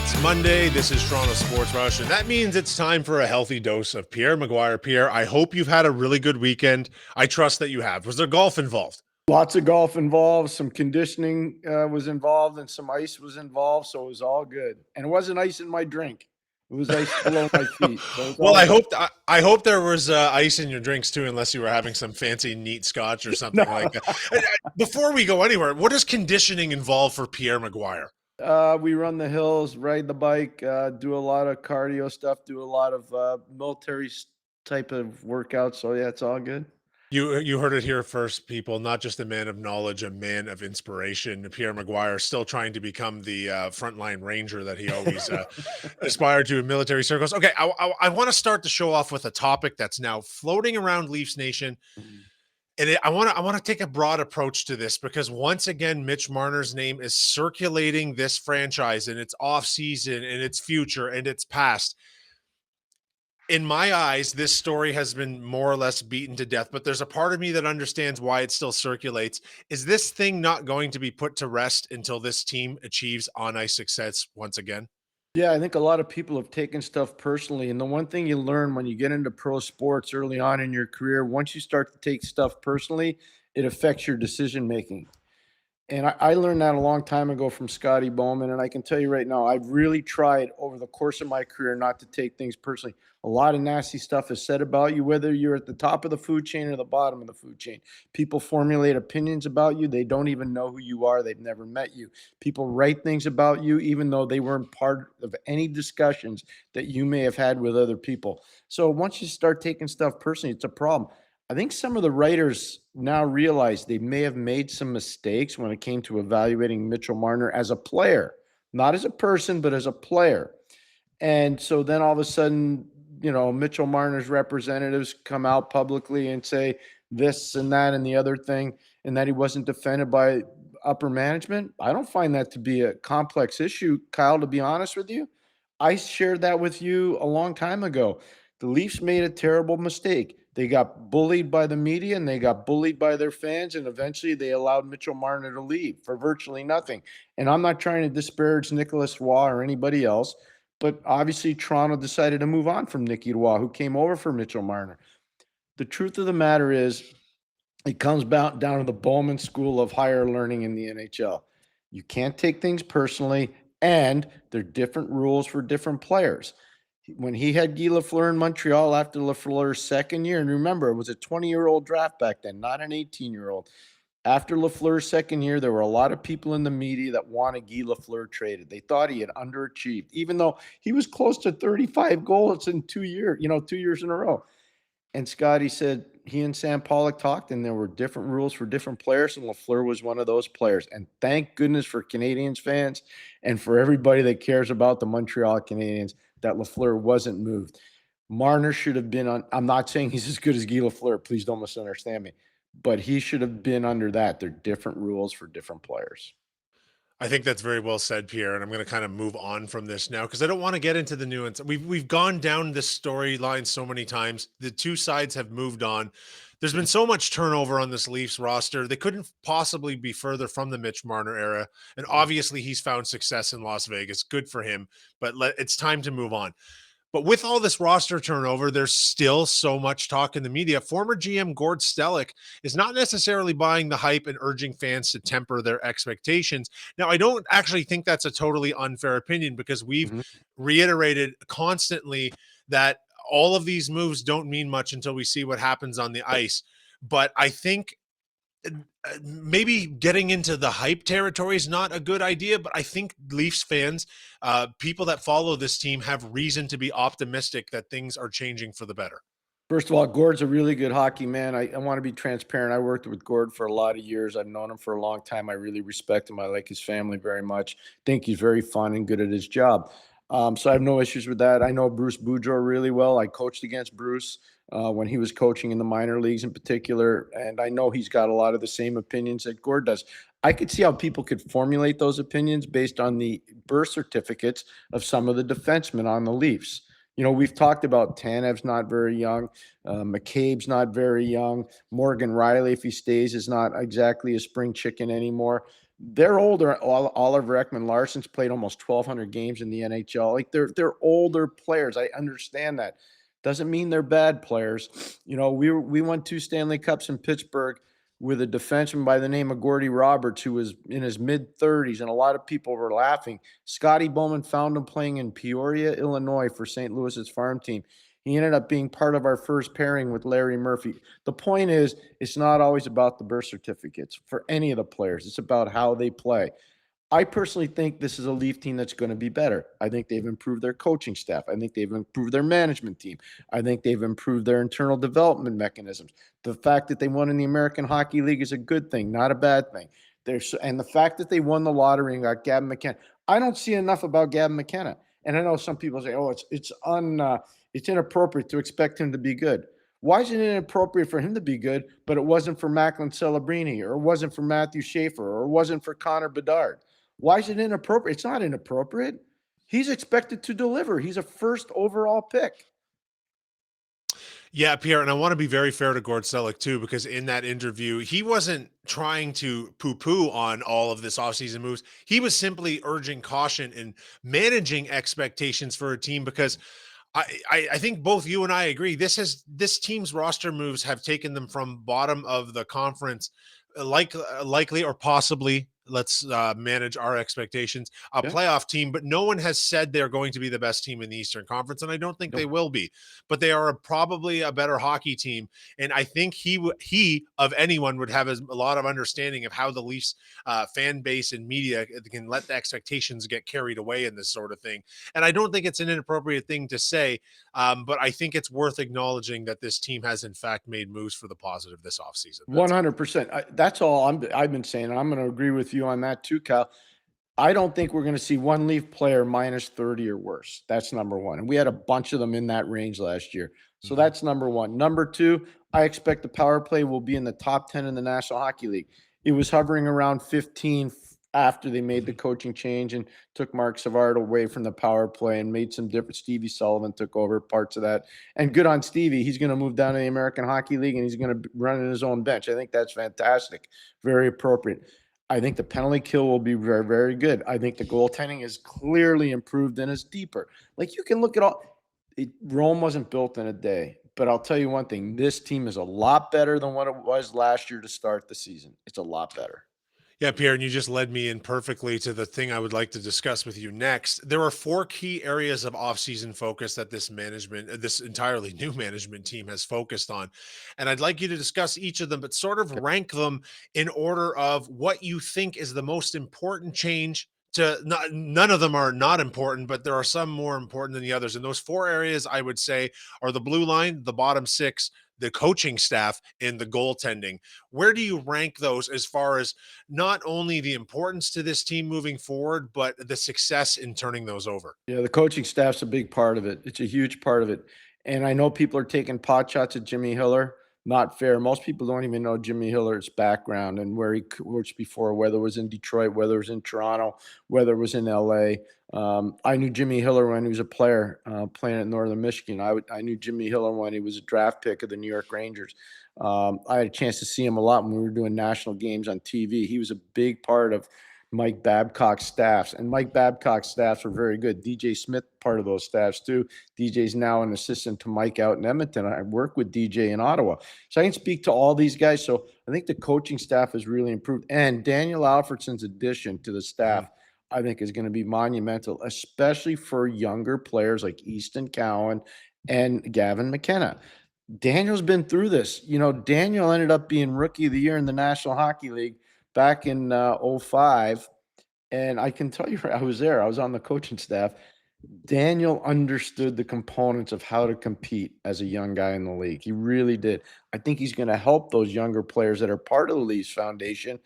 It's Monday. This is Toronto Sports Rush, and that means it's time for a healthy dose of Pierre McGuire. Pierre, I hope you've had a really good weekend. I trust that you have. Was there golf involved? Lots of golf involved, some conditioning was involved, and some ice was involved, so it was all good. And it wasn't ice in my drink; it was ice below my feet. So it's Well, all good. I hope there was ice in your drinks too, unless you were having some fancy neat scotch or something No. like that. Before we go anywhere, what does conditioning involve for Pierre McGuire? We run the hills, ride the bike, do a lot of cardio stuff, do a lot of military type of workouts. So yeah, it's all good. You heard it here first, people. Not just a man of knowledge, a man of inspiration. Pierre McGuire still trying to become the frontline ranger that he always aspired to in military circles. Okay, I want to start the show off with a topic that's now floating around Leafs Nation, and I want to take a broad approach to this because once again, Mitch Marner's name is circulating this franchise and its off season and its future and its past. In my eyes, this story has been more or less beaten to death, but there's a part of me that understands why it still circulates. Is this thing not going to be put to rest until this team achieves on ice success once again? Yeah, I think a lot of people have taken stuff personally. And the one thing you learn when you get into pro sports early on in your career, once you start to take stuff personally, it affects your decision making. And I learned that a long time ago from Scotty Bowman. And I can tell you right now, I've really tried over the course of my career not to take things personally. A lot of nasty stuff is said about you, whether you're at the top of the food chain or the bottom of the food chain. People formulate opinions about you. They don't even know who you are. They've never met you. People write things about you, even though they weren't part of any discussions that you may have had with other people. So once you start taking stuff personally, it's a problem. I think some of the writers now realize they may have made some mistakes when it came to evaluating Mitchell Marner as a player, not as a person, but as a player. And so then all of a sudden, Mitchell Marner's representatives come out publicly and say this and that and the other thing, and that he wasn't defended by upper management. I don't find that to be a complex issue, Kyle, to be honest with you. I shared that with you a long time ago. The Leafs made a terrible mistake. They got bullied by the media and they got bullied by their fans, and eventually they allowed Mitchell Marner to leave for virtually nothing. And I'm not trying to disparage Nicolas Roy or anybody else, but obviously Toronto decided to move on from Nicky Roy, who came over for Mitchell Marner. The truth of the matter is, it comes down to the Bowman School of Higher Learning in the NHL. You can't take things personally, and there are different rules for different players. When he had Guy Lafleur in Montreal after Lafleur's second year, and remember, it was a 20-year-old draft back then, not an 18-year-old. After Lafleur's second year, there were a lot of people in the media that wanted Guy Lafleur traded. They thought he had underachieved, even though he was close to 35 goals in 2 years, 2 years in a row. And Scotty said he and Sam Pollock talked, and there were different rules for different players, and Lafleur was one of those players. And thank goodness for Canadiens fans and for everybody that cares about the Montreal Canadiens that Lafleur wasn't moved. Marner should have been on. I'm not saying he's as good as Guy Lafleur. Please don't misunderstand me. But he should have been under that. They're different rules for different players. I think that's very well said, Pierre, and I'm going to kind of move on from this now because I don't want to get into the nuance. We've gone down this storyline so many times. The two sides have moved on. There's been so much turnover on this Leafs roster. They couldn't possibly be further from the Mitch Marner era, and obviously he's found success in Las Vegas. Good for him, but it's time to move on. But with all this roster turnover, there's still so much talk in the media. Former GM Gord Stellick is not necessarily buying the hype and urging fans to temper their expectations. Now, I don't actually think that's a totally unfair opinion because we've reiterated constantly that all of these moves don't mean much until we see what happens on the ice. But I think maybe getting into the hype territory is not a good idea, but I think Leafs fans, people that follow this team, have reason to be optimistic that things are changing for the better. First of all, Gord's a really good hockey man. I want to be transparent. I worked with Gord for a lot of years. I've known him for a long time. I really respect him. I like his family very much. Think he's very fun and good at his job. So I have no issues with that. I know Bruce Boudreau really well. I coached against Bruce when he was coaching in the minor leagues in particular, and I know he's got a lot of the same opinions that Gord does. I could see how people could formulate those opinions based on the birth certificates of some of the defensemen on the Leafs. We've talked about Tanev's not very young. McCabe's not very young. Morgan Riley, if he stays, is not exactly a spring chicken anymore. They're older. Oliver Ekman-Larsson's played almost 1,200 games in the NHL. Like they're older players. I understand that. Doesn't mean they're bad players. We won 2 Stanley Cups in Pittsburgh with a defenseman by the name of Gordy Roberts, who was in his mid-30s, and a lot of people were laughing. Scotty Bowman found him playing in Peoria, Illinois for St. Louis's farm team. He ended up being part of our first pairing with Larry Murphy. The point is, it's not always about the birth certificates for any of the players. It's about how they play. I personally think this is a Leaf team that's going to be better. I think they've improved their coaching staff. I think they've improved their management team. I think they've improved their internal development mechanisms. The fact that they won in the American Hockey League is a good thing, not a bad thing. And the fact that they won the lottery and got Gavin McKenna, I don't see enough about Gavin McKenna. And I know some people say, "Oh, it's inappropriate to expect him to be good." Why is it inappropriate for him to be good, but it wasn't for Macklin Celebrini, or it wasn't for Matthew Schaefer, or it wasn't for Connor Bedard? Why is it inappropriate? It's not inappropriate. He's expected to deliver. He's a first overall pick. Yeah, Pierre, and I want to be very fair to Gord Selleck too, because in that interview, he wasn't trying to poo-poo on all of this offseason moves. He was simply urging caution and managing expectations for a team because I think both you and I agree this team's roster moves have taken them from bottom of the conference, likely or possibly. Let's manage our expectations. A Yeah. playoff team, but no one has said they're going to be the best team in the Eastern Conference, and I don't think they Nope. will be. But they are probably a better hockey team, and I think he of anyone would have a lot of understanding of how the Leafs fan base and media can let the expectations get carried away in this sort of thing. And I don't think it's an inappropriate thing to say, but I think it's worth acknowledging that this team has in fact made moves for the positive this offseason. That's all. 100%. That's all I've been saying. I'm going to agree with you on that too, Kyle. I don't think we're going to see one Leaf player minus 30 or worse. That's number one. And we had a bunch of them in that range last year. So Mhm. that's number one. Number two, I expect the power play will be in the top 10 in the National Hockey League. It was hovering around 15 after they made the Mhm. coaching change and took Mark Savard away from the power play and made some different. Stevie Sullivan took over parts of that. And good on Stevie. He's going to move down to the American Hockey League and he's going to run in his own bench. I think that's fantastic. Very appropriate. I think the penalty kill will be very, very good. I think the goaltending is clearly improved and is deeper. Like you can look at Rome wasn't built in a day, but I'll tell you one thing: this team is a lot better than what it was last year to start the season. It's a lot better. Yeah, Pierre, and you just led me in perfectly to the thing I would like to discuss with you next. There are four key areas of offseason focus that this entirely new management team has focused on. And I'd like you to discuss each of them, but sort of Okay. rank them in order of what you think is the most important change. None of them are not important, but there are some more important than the others. And those four areas I would say are the blue line, the bottom six, the coaching staff, and the goaltending. Where do you rank those as far as not only the importance to this team moving forward, but the success in turning those over? Yeah, the coaching staff's a big part of it. It's a huge part of it. And I know people are taking pot shots at Jimmy Hiller. Not fair. Most people don't even know Jimmy Hiller's background and where he coached before, whether it was in Detroit, whether it was in Toronto, whether it was in LA. I knew Jimmy Hiller when he was a player playing at Northern Michigan. I knew Jimmy Hiller when he was a draft pick of the New York Rangers. I had a chance to see him a lot when we were doing national games on TV. He was a big part of Mike Babcock's staffs, and Mike Babcock's staffs were very good. DJ Smith, part of those staffs too. DJ's now an assistant to Mike out in Edmonton. I work with DJ in Ottawa, so I can speak to all these guys. So I think the coaching staff has really improved, and Daniel Alfredson's addition to the Mhm. staff, I think, is going to be monumental, especially for younger players like Easton Cowan and Gavin McKenna. Daniel's been through this. Daniel ended up being rookie of the year in the National Hockey League back in '05. And I can tell you, I was there. I was on the coaching staff. Daniel understood the components of how to compete as a young guy in the league. He really did. I think he's going to help those younger players that are part of the Leafs Foundation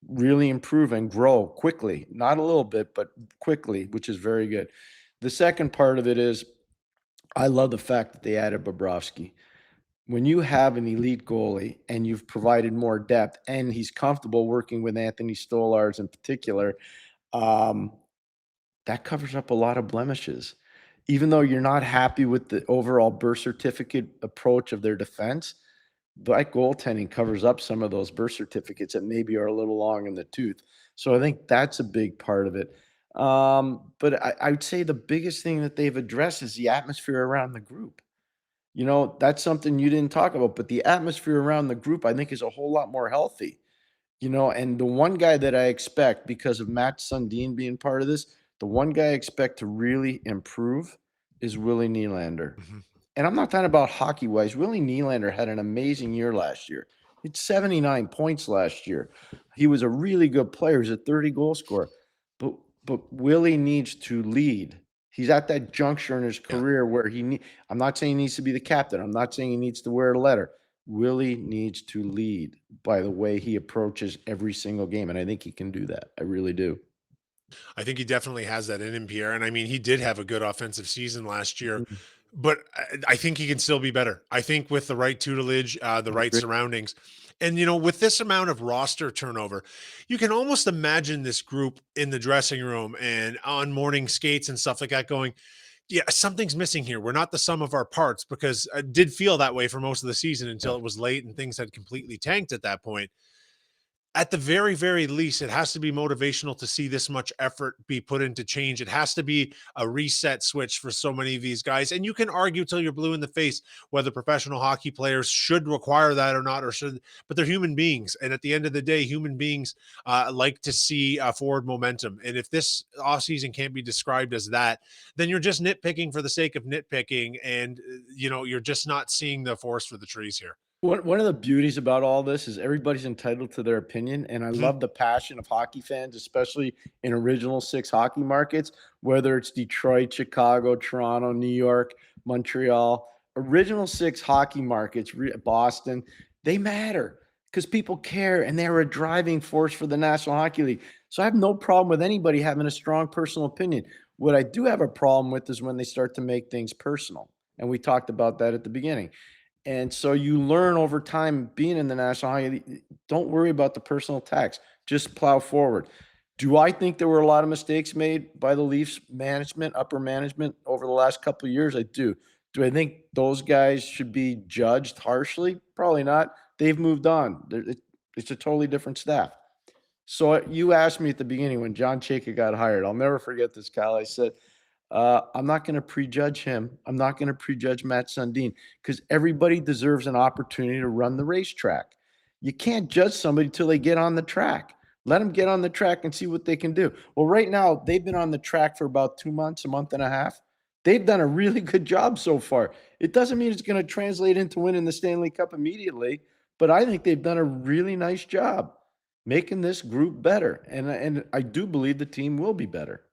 really improve and grow quickly. Not a little bit, but quickly, which is very good. The second part of it is I love the fact that they added Bobrovsky. When you have an elite goalie and you've provided more depth and he's comfortable working with Anthony Stolarz in particular, um, that covers up a lot of blemishes. even though you're not happy with the overall birth certificate approach of their defense, that goaltending covers up some of those birth certificates that maybe are a little long in the tooth. So I think that's a big part of it. But I would say the biggest thing that they've addressed is the atmosphere around the group. That's something you didn't talk about, but the atmosphere around the group, I think, is a whole lot more healthy. And the one guy that I expect, because of Matt Sundin being part of this, the one guy I expect to really improve is Willie Nylander. Mhm. And I'm not talking about hockey wise. Willie Nylander had an amazing year last year. He had 79 points last year. He was a really good player. He's a 30 goal scorer. But but Willie needs to lead. He's at that juncture in his Yeah. career where I'm not saying he needs to be the captain. I'm not saying he needs to wear a letter. Willie needs to lead by the way he approaches every single game. And I think he can do that. I really do. I think he definitely has that in him, Pierre. And I mean, he did have a good offensive season last year, but I think he can still be better. I think with the right tutelage, the right Agree. surroundings, and with this amount of roster turnover, you can almost imagine this group in the dressing room and on morning skates and stuff like that going, yeah, something's missing here. We're not the sum of our parts, because it did feel that way for most of the season until Yeah. it was late and things had completely tanked at that point. At the very, very least, it has to be motivational to see this much effort be put into change. It has to be a reset switch for so many of these guys. And you can argue till you're blue in the face whether professional hockey players should require that or not, but they're human beings. And at the end of the day, human beings like to see forward momentum. And if this offseason can't be described as that, then you're just nitpicking for the sake of nitpicking. And, you're just not seeing the forest for the trees here. One of the beauties about all this is everybody's entitled to their opinion, and I Mhm. love the passion of hockey fans, especially in original six hockey markets, whether it's Detroit, Chicago, Toronto, New York, Montreal. Original six hockey markets, Boston, they matter because people care and they're a driving force for the National Hockey League. So I have no problem with anybody having a strong personal opinion. What I do have a problem with is when they start to make things personal. And we talked about that at the beginning. And so you learn over time being in the National Hockey League, don't worry about the personal attacks. Just plow forward. Do I think there were a lot of mistakes made by the Leafs management, upper management over the last couple of years? I do. Do I think those guys should be judged harshly? Probably not. They've moved on. It's a totally different staff. So you asked me at the beginning when John Chayka got hired. I'll never forget this, Kyle. I said, I'm not going to prejudge him. I'm not going to prejudge Matt Sundin because everybody deserves an opportunity to run the racetrack. You can't judge somebody till they get on the track. Let them get on the track and see what they can do. Well, right now, they've been on the track for about 2 months, a month and a half. They've done a really good job so far. It doesn't mean it's going to translate into winning the Stanley Cup immediately, but I think they've done a really nice job making this group better. And I do believe the team will be better.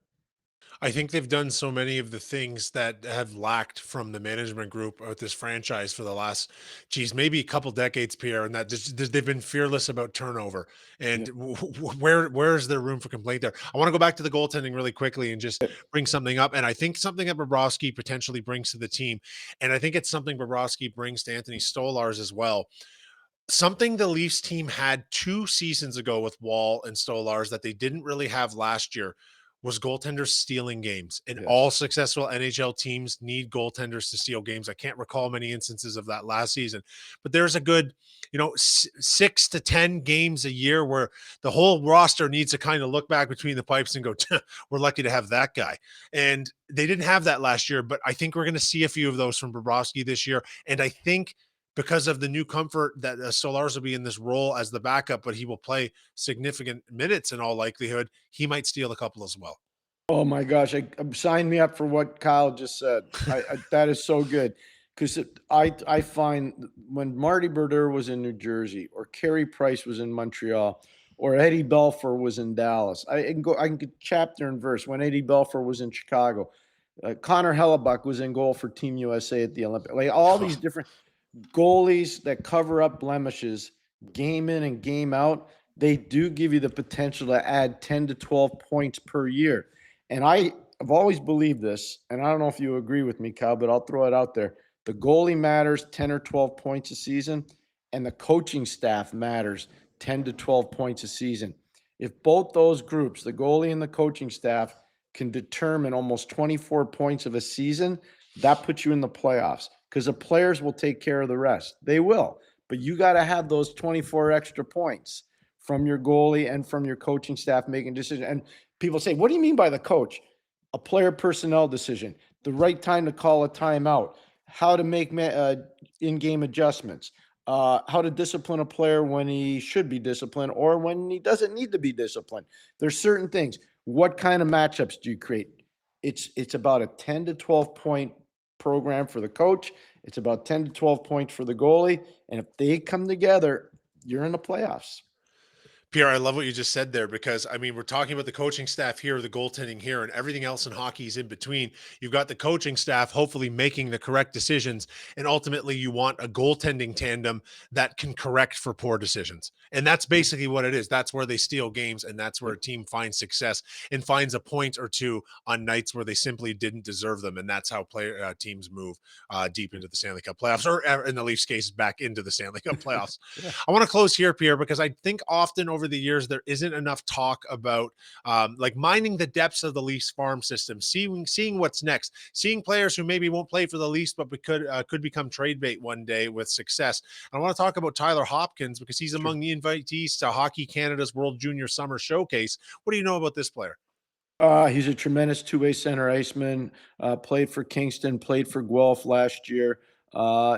I think they've done so many of the things that have lacked from the management group at this franchise for the last, geez, maybe a couple decades, Pierre, and that they've been fearless about turnover. And Yeah. where is there room for complaint there? I want to go back to the goaltending really quickly and just bring something up. And I think something that Bobrovsky potentially brings to the team, and I think it's something Bobrovsky brings to Anthony Stolarz as well. Something the Leafs team had 2 seasons ago with Wall and Stolarz that they didn't really have last year was goaltenders stealing games, and Yes. all successful NHL teams need goaltenders to steal games. I can't recall many instances of that last season, but there's a good, 6 to 10 games a year where the whole roster needs to kind of look back between the pipes and go, "We're lucky to have that guy." And they didn't have that last year, but I think we're gonna see a few of those from Bobrovsky this year, and I think because of the new comfort that Solars will be in this role as the backup, but he will play significant minutes in all likelihood. He might steal a couple as well. Oh my gosh, sign me up for what Kyle just said. That is so good because I find when Marty Brodeur was in New Jersey or Carey Price was in Montreal or Eddie Belfour was in Dallas, I can get chapter and verse when Eddie Belfour was in Chicago. Connor Hellebuck was in goal for Team USA at the Olympic. Like all these different goalies that cover up blemishes game in and game out, they do give you the potential to add 10 to 12 points per year. And have always believed this, and I don't know if you agree with me, Kyle, but I'll throw it out there. The goalie matters 10 or 12 points a season, and the coaching staff matters 10 to 12 points a season. If both those groups, the goalie and the coaching staff, can determine almost 24 points of a season, that puts you in the playoffs because the players will take care of the rest. They will. But you got to have those 24 extra points from your goalie and from your coaching staff making decisions. And people say, what do you mean by the coach? A player personnel decision, the right time to call a timeout, how to make in-game adjustments, how to discipline a player when he should be disciplined or when he doesn't need to be disciplined. There's certain things. What kind of matchups do you create? It's about a 10 to 12 point program for the coach. It's about 10 to 12 points for the goalie. And if they come together, you're in the playoffs. Pierre, I love what you just said there because I mean, we're talking about the coaching staff here, the goaltending here, and everything else in hockey is in between. You've got the coaching staff hopefully making the correct decisions, and ultimately, you want a goaltending tandem that can correct for poor decisions. And that's basically what it is. That's where they steal games, and that's where a team finds success and finds a point or two on nights where they simply didn't deserve them. And that's how teams move deep into the Stanley Cup playoffs, or in the Leafs' case, back into the Stanley Cup playoffs. Yeah. I want to close here, Pierre, because I think often over the years there isn't enough talk about like mining the depths of the Leafs farm system, seeing what's next, seeing players who maybe won't play for the Leafs but could become trade bait one day with success. And I want to talk about Tyler Hopkins because he's among the invitees to Hockey Canada's World Junior Summer Showcase. What do you know about this player? He's a tremendous two-way center iceman. Played for Kingston, played for Guelph last year.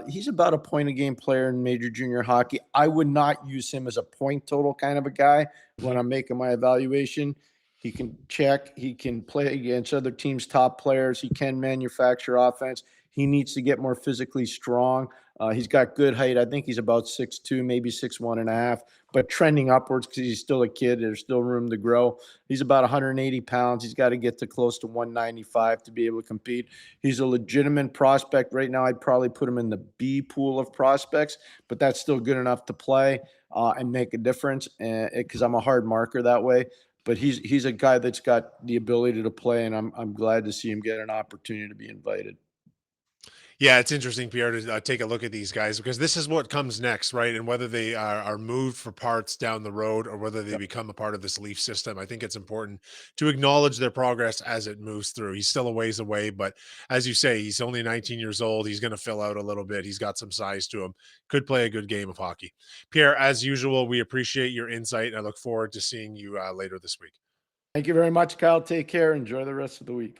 He's about a point a game player in major junior hockey. I would not use him as a point total kind of a guy when I'm making my evaluation. He can check. He can play against other teams' top players. He can manufacture offense. He needs to get more physically strong. He's got good height. I think he's about 6'2", maybe 6'1 and a half, but trending upwards because he's still a kid. There's still room to grow. He's about 180 pounds. He's got to get to close to 195 to be able to compete. He's a legitimate prospect. Right now, I'd probably put him in the B pool of prospects, but that's still good enough to play and make a difference because I'm a hard marker that way. But he's a guy that's got the ability to play, and I'm glad to see him get an opportunity to be invited. Yeah, it's interesting, Pierre, to take a look at these guys because this is what comes next, right? And whether they are moved for parts down the road or whether they Yep. become a part of this Leaf system, I think it's important to acknowledge their progress as it moves through. He's still a ways away, but as you say, he's only 19 years old. He's going to fill out a little bit. He's got some size to him. Could play a good game of hockey. Pierre, as usual, we appreciate your insight, and I look forward to seeing you later this week. Thank you very much, Kyle. Take care. Enjoy the rest of the week.